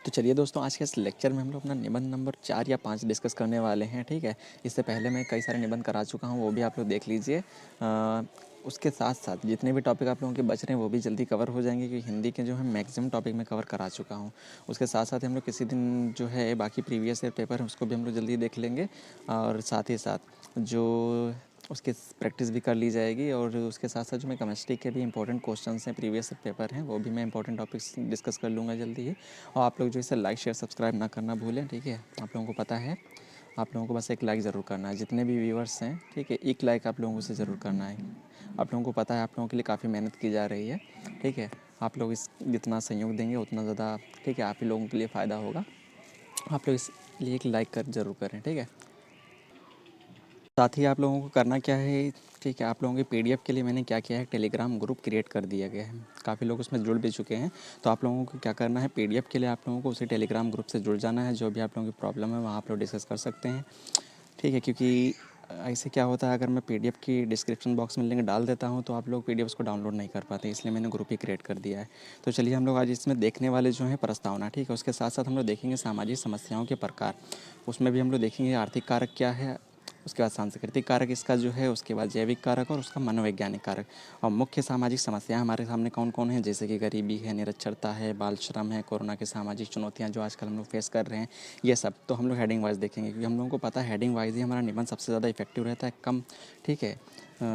तो चलिए दोस्तों, आज के इस लेक्चर में हम लोग अपना निबंध नंबर 4 या 5 डिस्कस करने वाले हैं। ठीक है, इससे पहले मैं कई सारे निबंध करा चुका हूँ, वो भी आप लोग देख लीजिए। उसके साथ साथ जितने भी टॉपिक आप लोगों के बच रहे हैं वो भी जल्दी कवर हो जाएंगे, क्योंकि हिंदी के जो है मैक्सिमम टॉपिक मैं कवर करा चुका हूँ। उसके साथ साथ हम लोग किसी दिन जो है बाकी प्रीवियस ईयर पेपर है उसको भी हम लोग जल्दी देख लेंगे, और साथ ही साथ जो उसकी प्रैक्टिस भी कर ली जाएगी। और उसके साथ साथ जो मैं केमिस्ट्री के भी इंपॉर्टेंट क्वेश्चंस हैं, प्रीवियस पेपर हैं, वो भी मैं इंपॉर्टेंट टॉपिक्स डिस्कस कर लूँगा जल्दी ही। और आप लोग जो इसे लाइक शेयर सब्सक्राइब ना करना भूलें। ठीक है, आप लोगों को पता है, आप लोगों को बस एक लाइक ज़रूर करना है, जितने भी व्यूअर्स हैं। ठीक है, एक लाइक आप लोगों को से ज़रूर करना है। आप लोगों को पता है आप लोगों के लिए काफ़ी मेहनत की जा रही है। ठीक है, आप लोग इस जितना सहयोग देंगे उतना ज़्यादा ठीक है आप ही लोगों के लिए फ़ायदा होगा। आप लोग इस लिए एक लाइक कर ज़रूर करें। ठीक है, साथ ही आप लोगों को करना क्या है, ठीक है, आप लोगों के पीडीएफ के लिए मैंने क्या किया है, टेलीग्राम ग्रुप क्रिएट कर दिया गया है। काफ़ी लोग उसमें जुड़ भी चुके हैं। तो आप लोगों को क्या करना है, पीडीएफ के लिए आप लोगों को उसी टेलीग्राम ग्रुप से जुड़ जाना है। जो भी आप लोगों की प्रॉब्लम है वहाँ आप लोग डिस्कस कर सकते हैं। ठीक है, क्योंकि ऐसे क्या होता है, अगर मैं पीडीएफ की डिस्क्रिप्शन बॉक्स में लिंक डाल देता हूँ तो आप लोग पीडीएफ को डाउनलोड नहीं कर पाते, इसलिए मैंने ग्रुप ही क्रिएट कर दिया है। तो चलिए हम लोग आज इसमें देखने वाले जो हैं प्रस्तावना। ठीक है, उसके साथ साथ हम लोग देखेंगे सामाजिक समस्याओं के प्रकार। उसमें भी हम लोग देखेंगे आर्थिक कारक क्या है, उसके बाद सांस्कृतिक कारक इसका जो है, उसके बाद जैविक कारक और उसका मनोवैज्ञानिक कारक। और मुख्य सामाजिक समस्याएं हमारे सामने कौन कौन है, जैसे कि गरीबी है, निरक्षरता है, बाल श्रम है, कोरोना की सामाजिक चुनौतियां जो आजकल हम लोग फेस कर रहे हैं, ये सब तो हम लोग हेडिंग वाइज देखेंगे, क्योंकि हम लोगों को पता है हेडिंग वाइज ही हमारा निबंध सबसे ज़्यादा इफेक्टिव रहता है। कम ठीक है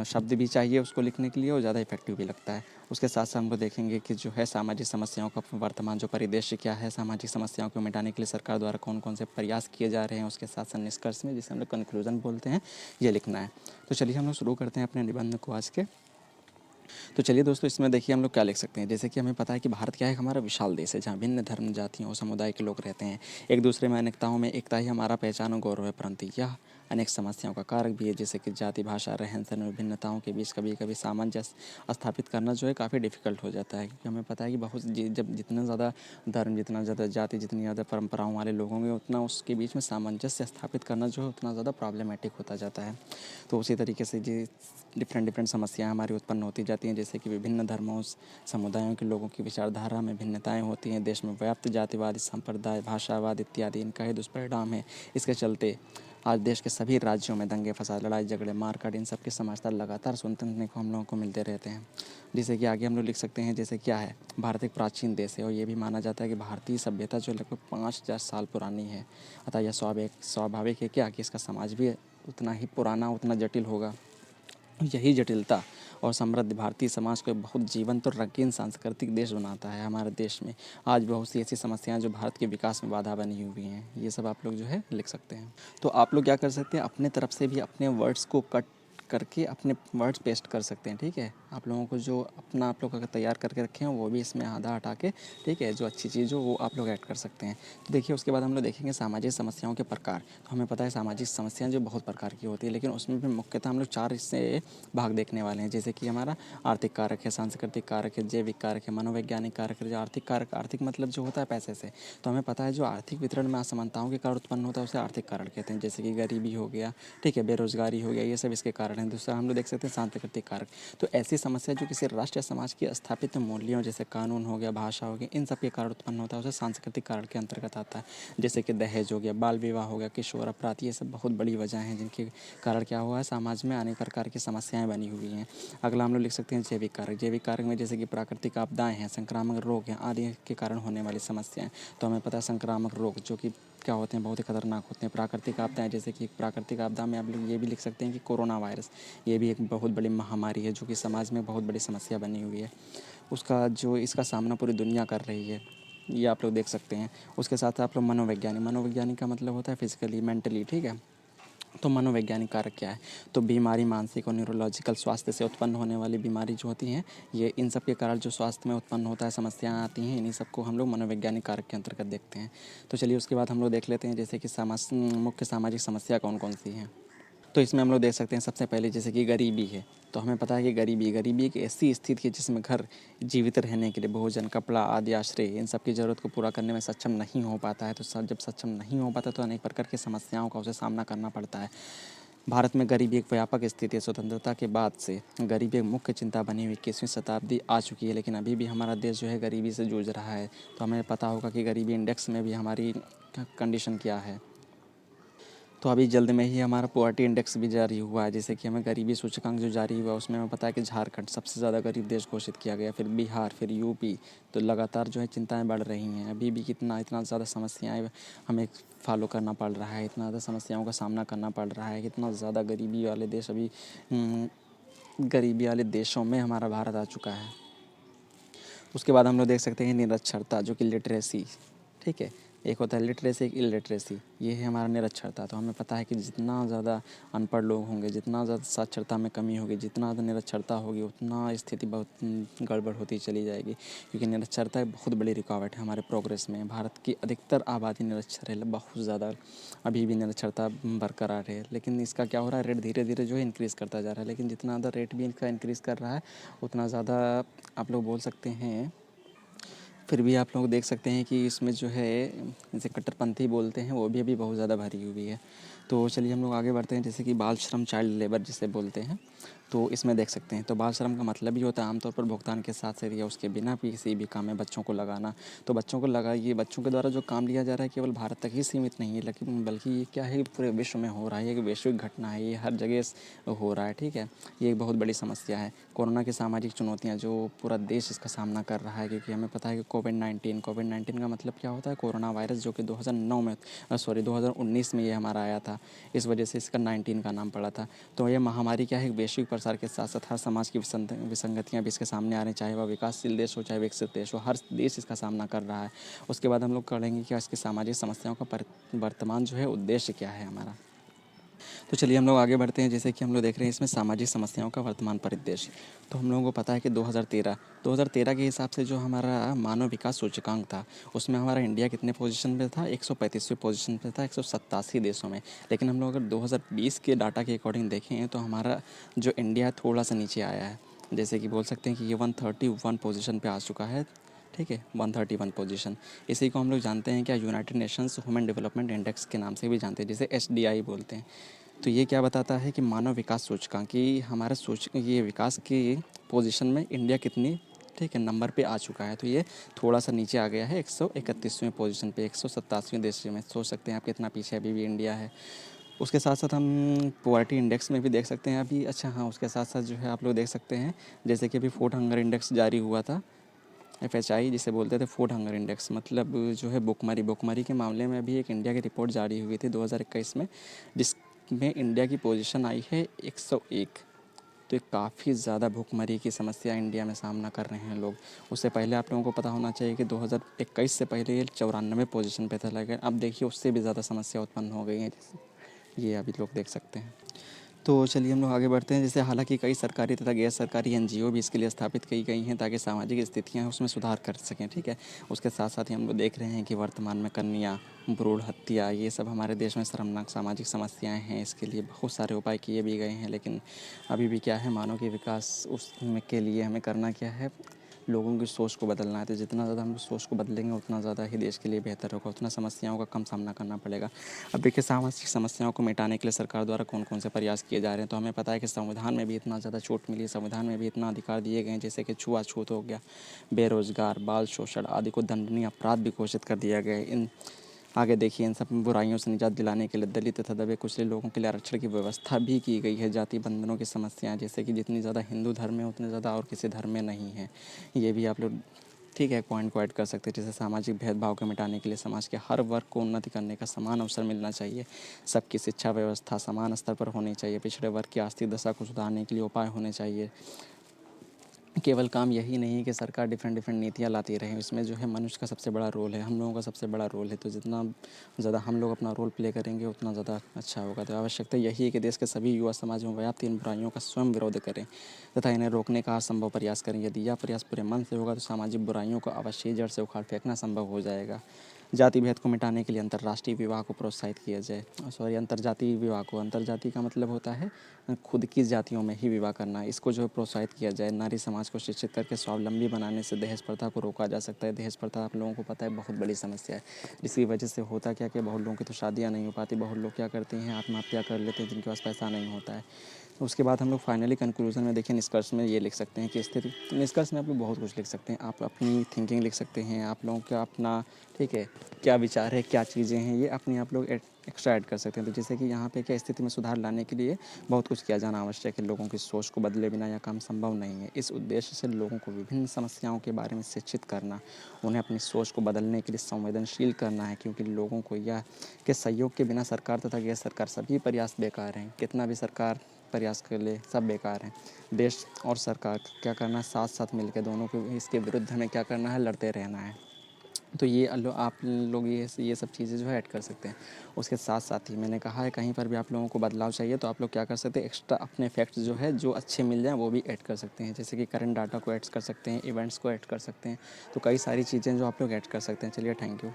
शब्द भी चाहिए उसको लिखने के लिए और ज़्यादा इफेक्टिव भी लगता है। उसके साथ साथ हम लोग देखेंगे कि जो है सामाजिक समस्याओं का वर्तमान जो परिदृश्य क्या है, सामाजिक समस्याओं को मिटाने के लिए सरकार द्वारा कौन कौन से प्रयास किए जा रहे हैं, उसके साथ साथ निष्कर्ष में, जिसे हम लोग कंक्लूजन बोलते हैं, ये लिखना है। तो चलिए हम लोग शुरू करते हैं अपने निबंध को आज के। तो चलिए दोस्तों, इसमें देखिए हम लोग क्या लिख सकते हैं। जैसे कि हमें पता है कि भारत क्या है, हमारा विशाल देश है, जहाँ भिन्न धर्म, जातियों और समुदाय के लोग रहते हैं। एक दूसरे में अनेकताओं में एकता ही हमारा पहचान और गौरव है, परंतु यह अनेक समस्याओं का कारक भी है, जैसे कि जाति, भाषा, रहन सहन और भिन्नताओं के बीच कभी कभी सामंजस्य स्थापित करना जो है काफ़ी डिफिकल्ट हो जाता है। क्योंकि हमें पता है कि बहुत जब जितना ज़्यादा धर्म, जितना ज़्यादा जाति, जितनी ज़्यादा परंपराओं वाले लोग होंगे, उतना उसके बीच में सामंजस्य स्थापित करना जो है उतना ज़्यादा प्रॉब्लमेटिक होता जाता है। तो उसी तरीके से जी डिफरेंट डिफरेंट समस्याएं हमारी उत्पन्न होती जाती हैं, जैसे कि विभिन्न धर्मों समुदायों के लोगों की विचारधारा में भिन्नताएं होती हैं। देश में व्याप्त जातिवादी संप्रदाय, भाषावाद इत्यादि इनका ही दुष्परिणाम है। इसके चलते आज देश के सभी राज्यों में दंगे फसाद, लड़ाई झगड़े, मारकाट, इन सब के समाचार लगातार सुनने को हम लोगों को मिलते रहते हैं। जैसे कि आगे हम लोग लिख सकते हैं, जैसे क्या है, भारत एक प्राचीन देश है और ये भी माना जाता है कि भारतीय सभ्यता जो लगभग 5,000 साल पुरानी है। अतः यह स्वाभाविक है क्या कि इसका समाज भी उतना ही पुराना, उतना जटिल होगा। यही जटिलता और समृद्ध भारतीय समाज को बहुत जीवंत और रंगीन सांस्कृतिक देश बनाता है। हमारे देश में आज बहुत सी ऐसी समस्याएं जो भारत के विकास में बाधा बनी हुई हैं, ये सब आप लोग जो है लिख सकते हैं। तो आप लोग क्या कर सकते हैं, अपने तरफ से भी अपने वर्ड्स को कट करके अपने वर्ड्स पेस्ट कर सकते हैं। ठीक है, आप लोगों को जो अपना आप लोग अगर तैयार करके रखे हैं वो भी इसमें आधा हटा के, ठीक है, जो अच्छी चीज़ हो वो आप लोग ऐड कर सकते हैं। तो देखिए उसके बाद हम लोग देखेंगे सामाजिक समस्याओं के प्रकार। तो हमें पता है सामाजिक समस्याएं जो बहुत प्रकार की होती है, लेकिन उसमें भी मुख्यतः हम लोग 4 इससे भाग देखने वाले हैं। जैसे कि हमारा आर्थिक कारक है, सांस्कृतिक कारक है, जैविक कारक है, मनोवैज्ञानिक कारक है। जो आर्थिक कारक, आर्थिक मतलब जो होता है पैसे से, तो हमें पता है जो आर्थिक वितरण में असमानताओं के कारण उत्पन्न होता है उसे आर्थिक कारण कहते हैं। जैसे कि गरीबी हो गया, ठीक है, बेरोजगारी हो गया, ये सब इसके कारण हैं। दूसरा हम लोग देख सकते हैं सांस्कृतिक कारक। तो ऐसी समस्या जो किसी राष्ट्र या समाज की स्थापित मूल्यों, जैसे कानून हो गया, भाषा हो गया, इन सब के कारण उत्पन्न होता है, उसे सांस्कृतिक कारण के अंतर्गत आता है। जैसे कि दहेज हो गया, बाल विवाह हो गया, किशोर अपराध, ये सब बहुत बड़ी वजह हैं जिनके कारण क्या हुआ है, समाज में अनेक प्रकार की समस्याएं बनी हुई हैं। अगला हम लोग लिख सकते हैं जैविक कारक। जैविक कारक में जैसे कि प्राकृतिक आपदाएं हैं, संक्रामक रोग हैं, आदि के कारण होने वाली समस्याएं। तो हमें पता है संक्रामक रोग जो कि क्या होते हैं, बहुत ही खतरनाक होते हैं। प्राकृतिक आपदाएं, जैसे कि प्राकृतिक आपदा में आप लोग ये भी लिख सकते हैं कि कोरोना वायरस, ये भी एक बहुत बड़ी महामारी है जो कि समाज में बहुत बड़ी समस्या बनी हुई है। उसका जो इसका सामना पूरी दुनिया कर रही है, ये आप लोग देख सकते हैं। उसके साथ आप लोग मनोवैज्ञानिक, मनोवैज्ञानिक का मतलब होता है फिजिकली, मेंटली, ठीक है। तो मनोवैज्ञानिक कारक क्या है, तो बीमारी, मानसिक और न्यूरोलॉजिकल स्वास्थ्य से उत्पन्न होने वाली बीमारी जो होती हैं, ये इन सब के कारण जो स्वास्थ्य में उत्पन्न होता है, समस्याएं आती हैं, इन्हीं सबको हम लोग मनोवैज्ञानिक कारक के अंतर्गत देखते हैं। तो चलिए उसके बाद हम लोग देख लेते हैं जैसे कि मुख्य सामाजिक समस्या कौन कौन सी हैं। तो इसमें हम लोग देख सकते हैं सबसे पहले जैसे कि गरीबी है। तो हमें पता है कि गरीबी एक ऐसी स्थिति है जिसमें घर, जीवित रहने के लिए भोजन, कपड़ा आदि, आश्रय, इन सब की ज़रूरत को पूरा करने में सक्षम नहीं हो पाता है। तो सब जब सक्षम नहीं हो पाता तो अनेक प्रकार की समस्याओं का उसे सामना करना पड़ता है। भारत में गरीबी एक व्यापक स्थिति है। स्वतंत्रता के बाद से गरीबी एक मुख्य चिंता बनी हुई 21वीं शताब्दी आ चुकी है, लेकिन अभी भी हमारा देश जो है गरीबी से जूझ रहा है। तो हमें पता होगा कि गरीबी इंडेक्स में भी हमारी कंडीशन क्या है। तो अभी जल्द में ही हमारा पॉवर्टी इंडेक्स भी जारी हुआ है, जैसे कि हमें गरीबी सूचकांक जो जारी हुआ उसमें हमें पता है कि झारखंड सबसे ज़्यादा गरीब देश घोषित किया गया, फिर बिहार, फिर यूपी। तो लगातार जो है चिंताएं बढ़ रही हैं। अभी भी इतना ज़्यादा समस्याएं हमें फॉलो करना पड़ रहा है, इतना ज़्यादा समस्याओं का सामना करना पड़ रहा है, कितना ज़्यादा गरीबी वाले देश अभी गरीबी वाले देशों में हमारा भारत आ चुका है। उसके बाद हम लोग देख सकते हैं निरक्षरता, जो कि लिटरेसी, ठीक है। एक होता है लिटरेसी, एक इलिटरेसी। ये है हमारा निरक्षरता। तो हमें पता है कि जितना ज़्यादा अनपढ़ लोग होंगे, जितना ज़्यादा साक्षरता में कमी होगी, जितना ज़्यादा निरक्षरता होगी, उतना स्थिति बहुत गड़बड़ होती चली जाएगी, क्योंकि निरक्षरता एक बहुत बड़ी रुकावट है हमारे प्रोग्रेस में। भारत की अधिकतर आबादी निरक्षर है, बहुत ज़्यादा अभी भी निरक्षरता बरकरार है। लेकिन इसका क्या हो रहा है, रेट धीरे धीरे जो है इंक्रीज़ करता जा रहा है। लेकिन जितना ज़्यादा रेट भी इनका इंक्रीज़ कर रहा है, उतना ज़्यादा आप लोग बोल सकते हैं, फिर भी आप लोग देख सकते हैं कि इसमें जो है जैसे कट्टरपंथी बोलते हैं, वो भी अभी बहुत ज़्यादा भरी हुई है। तो चलिए हम लोग आगे बढ़ते हैं, जैसे कि बाल श्रम, चाइल्ड लेबर जिसे बोलते हैं। तो इसमें देख सकते हैं, तो बाल श्रम का मतलब ही होता है आमतौर पर भुगतान के साथ साथ या उसके बिना भी किसी भी काम में बच्चों को लगाना। तो बच्चों को लगाइए, बच्चों के द्वारा जो काम लिया जा रहा है केवल भारत तक ही सीमित नहीं है, लेकिन बल्कि ये क्या है, पूरे विश्व में हो रहा है। ये एक वैश्विक घटना है, ये हर जगह हो रहा है, ठीक है। ये एक बहुत बड़ी समस्या है। कोरोना की सामाजिक चुनौतियाँ जो पूरा देश इसका सामना कर रहा है, क्योंकि हमें पता है कि कोविड-19 का मतलब क्या होता है, कोरोना वायरस, जो कि 2019 में ये हमारा आया था। इस वजह से इसका 19 का नाम पड़ा था। तो ये महामारी क्या है, वैश्विक प्रसार के साथ साथ हर समाज की विसंगतियाँ भी इसके सामने आ रही, चाहे वह विकासशील देश हो चाहे विकसित देश हो, हर देश इसका सामना कर रहा है। उसके बाद हम लोग करेंगे कि इसकी सामाजिक समस्याओं का वर्तमान जो है उद्देश्य क्या है हमारा। तो चलिए हम लोग आगे बढ़ते हैं, जैसे कि हम लोग देख रहे हैं इसमें सामाजिक समस्याओं का वर्तमान परिदृश्य। तो हम लोगों को पता है कि 2013 के हिसाब से जो हमारा मानव विकास सूचकांक था, उसमें हमारा इंडिया कितने पोजीशन पे था, 135वें पोजीशन पे था 187 देशों में। लेकिन हम लोग अगर 2020 के डाटा के अकॉर्डिंग देखें तो हमारा जो इंडिया है थोड़ा सा नीचे आया है, जैसे कि बोल सकते हैं कि ये 131 पोजीशन पे आ चुका है, ठीक है, 131 पोजीशन। इसी को हम लोग जानते हैं क्या, United Nations human development index के नाम से भी जानते हैं, जिसे HDI बोलते हैं। तो ये क्या बताता है कि मानव विकास सूचकांक कि हमारा ये विकास की पोजीशन में इंडिया कितनी, ठीक है, नंबर पे आ चुका है। तो ये थोड़ा सा नीचे आ गया है 131वें पोजीशन पे, 187वें देश में। सोच सकते हैं आप कितना पीछे अभी भी इंडिया है। उसके साथ साथ हम पॉवर्टी इंडेक्स में भी देख सकते हैं अभी, अच्छा हाँ, उसके साथ साथ जो है आप लोग देख सकते हैं, जैसे कि अभी फूड हंगर इंडेक्स जारी हुआ था, FHI जिसे बोलते थे, फूड हंगर इंडेक्स, मतलब जो है भुखमरी के मामले में अभी एक इंडिया की रिपोर्ट जारी हुई थी 2021 में, जिसमें इंडिया की पोजीशन आई है 101। तो ये काफ़ी ज़्यादा भुखमरी की समस्या इंडिया में सामना कर रहे हैं लोग। उससे पहले आप लोगों को पता होना चाहिए कि 2021 से पहले ये 94 पोजीशन पे था, लेकिन अब देखिए उससे भी ज़्यादा समस्या उत्पन्न हो गई है, ये अभी लोग देख सकते हैं। तो चलिए हम लोग आगे बढ़ते हैं, जैसे हालांकि कई सरकारी तथा गैर सरकारी NGO भी इसके लिए स्थापित की गई हैं, ताकि सामाजिक स्थितियां हैं उसमें सुधार कर सकें, ठीक है। उसके साथ साथ ही हम लोग देख रहे हैं कि वर्तमान में कन्या भ्रूण हत्या, ये सब हमारे देश में शर्मनाक सामाजिक समस्याएं हैं। इसके लिए बहुत सारे उपाय किए भी गए हैं, लेकिन अभी भी क्या है, मानव के विकास उसमें के लिए हमें करना क्या है, लोगों की सोच को बदलना है। तो जितना ज़्यादा हम सोच को बदलेंगे उतना ज़्यादा ही देश के लिए बेहतर होगा, उतना समस्याओं का कम सामना करना पड़ेगा। अब देखिए सामाजिक समस्याओं को मिटाने के लिए सरकार द्वारा कौन कौन से प्रयास किए जा रहे हैं। तो हमें पता है कि संविधान में भी इतना ज़्यादा छूट मिली है, संविधान में भी इतना अधिकार दिए गए हैं, जैसे कि छुआछूत हो गया, बेरोजगार, बाल शोषण आदि को दंडनीय अपराध भी घोषित कर दिया गया है। इन आगे देखिए इन सब बुराइयों से निजात दिलाने के लिए दलित तथा दबे कुचले लोगों के लिए आरक्षण की व्यवस्था भी की गई है। जाति बंधनों की समस्याएं, जैसे कि जितनी ज़्यादा हिंदू धर्म में उतनी ज़्यादा और किसी धर्म में नहीं है, ये भी आप लोग, ठीक है, पॉइंट को ऐड कर सकते हैं। जैसे सामाजिक भेदभाव को मिटाने के लिए समाज के हर वर्ग को उन्नति करने का समान अवसर मिलना चाहिए, सबकी शिक्षा व्यवस्था समान स्तर पर होनी चाहिए, पिछड़े वर्ग की आर्थिक दशा को सुधारने के लिए उपाय होने चाहिए। केवल काम यही नहीं है कि सरकार डिफरेंट नीतियाँ लाती रहे, इसमें जो है मनुष्य का सबसे बड़ा रोल है, हम लोगों का सबसे बड़ा रोल है। तो जितना ज़्यादा हम लोग अपना रोल प्ले करेंगे उतना ज़्यादा अच्छा होगा। तो आवश्यकता यही है कि देश के सभी युवा समाज में व्याप्त इन बुराइयों का स्वयं विरोध करें तथा इन्हें रोकने का हर संभव प्रयास करें। यदि यह प्रयास पूरे मन से होगा तो सामाजिक बुराइयों को अवश्य जड़ से उखाड़ फेंकना संभव हो जाएगा। जाति भेद को मिटाने के लिए अंतर्राष्ट्रीय विवाह को प्रोत्साहित किया जाए। सॉरी, अंतर्जातीय विवाह को, अंतर्जातीय का मतलब होता है खुद की जातियों में ही विवाह करना, इसको जो है प्रोत्साहित किया जाए। नारी समाज को शिक्षित करके स्वावलंबी बनाने से दहेज प्रथा को रोका जा सकता है। दहेज प्रथा आप लोगों को पता है बहुत बड़ी समस्या है, जिसकी वजह से होता क्या कि बहुत लोगों की तो शादियाँ नहीं हो पाती, बहुत लोग क्या करते हैं आत्महत्या कर लेते हैं जिनके पास पैसा नहीं होता है। उसके बाद हम लोग फाइनली कंक्लूजन में देखिए, निष्कर्ष में ये लिख सकते हैं कि स्थिति, निष्कर्ष में आप लोग बहुत कुछ लिख सकते हैं, आप अपनी थिंकिंग लिख सकते हैं, आप लोगों का अपना, ठीक है, क्या विचार है, क्या चीज़ें हैं, ये अपने आप लोग एक्स्ट्रा ऐड कर सकते हैं। तो जैसे कि यहाँ पे क्या स्थिति में सुधार लाने के लिए बहुत कुछ किया जाना आवश्यक है। लोगों की सोच को बदले बिना यह काम संभव नहीं है। इस उद्देश्य से लोगों को विभिन्न समस्याओं के बारे में शिक्षित करना, उन्हें अपनी सोच को बदलने के लिए संवेदनशील करना है, क्योंकि लोगों को यह कि सहयोग के बिना सरकार तथा गैर सरकार सभी प्रयास बेकार हैं। कितना भी सरकार प्रयास कर ले, सब बेकार हैं। देश और सरकार क्या करना है, साथ साथ मिलकर दोनों को इसके विरुद्ध हमें क्या करना है, लड़ते रहना है। तो ये आप लोग ये सब चीज़ें जो है ऐड कर सकते हैं। उसके साथ साथ ही मैंने कहा है, कहीं पर भी आप लोगों को बदलाव चाहिए तो आप लोग क्या कर सकते हैं, एक्स्ट्रा अपने फैक्ट्स जो है जो अच्छे मिल जाएँ वो भी ऐड कर सकते हैं। जैसे कि करंट डाटा को ऐड कर सकते हैं, इवेंट्स को ऐड कर सकते हैं। तो कई सारी चीज़ें जो आप लोग ऐड कर सकते हैं। चलिए, थैंक यू।